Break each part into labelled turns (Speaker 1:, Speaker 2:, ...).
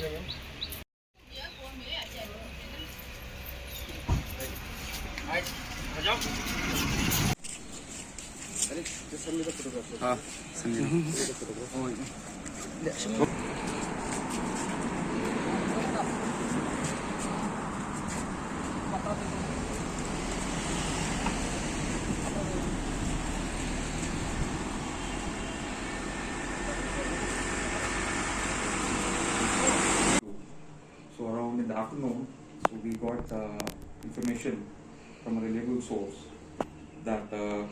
Speaker 1: हाँ
Speaker 2: So around in the afternoon, so we got information from a reliable source that a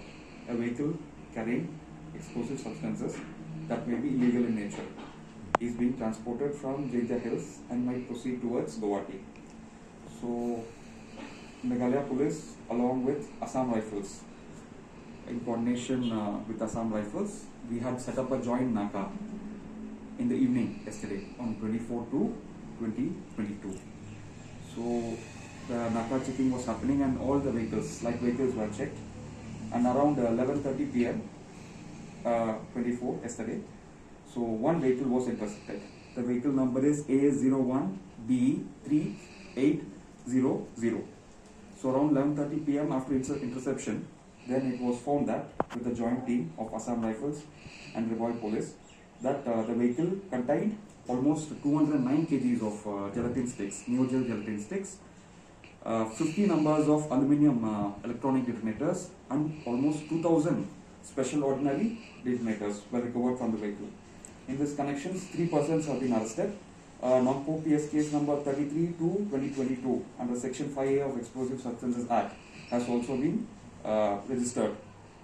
Speaker 2: vehicle carrying explosive substances that may be illegal in nature is being transported from Jaija Hills and might proceed towards Guwahati. So Meghalaya Police along with Assam Rifles, in coordination with Assam Rifles, we had set up a joint Naka in the evening yesterday on 24 to 2022. So the Naka checking was happening and all the vehicles, light vehicles were checked, and around 11:30 p.m. 24 yesterday, so one vehicle was intercepted. The vehicle number is A01BE3800. So around 11:30 p.m. after interception, then it was found that with the joint team of Assam Rifles and Revoy Police that the vehicle contained almost 209 kgs of gelatin sticks, neogel gelatin sticks, 50 numbers of aluminium electronic detonators, and almost 2000 special ordinary detonators were recovered from the vehicle. In this connection, 3 persons have been arrested. Non-PO PS case number 33/2022 under Section 5A of Explosive Substances Act has also been registered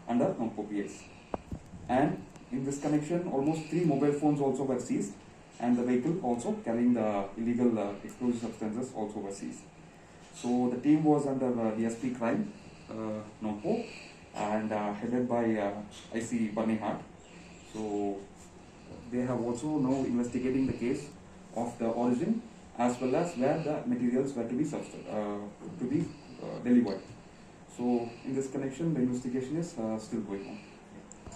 Speaker 2: under non-PO PS. And in this connection, almost 3 mobile phones also were seized, and the vehicle also carrying the illegal explosive substances also were seized. So the team was under DSP Crime, non-PO, and headed by IC Bunny Hart. So they have also now investigating the case of the origin as well as where the materials were to be delivered. So in this connection, the investigation is still going on.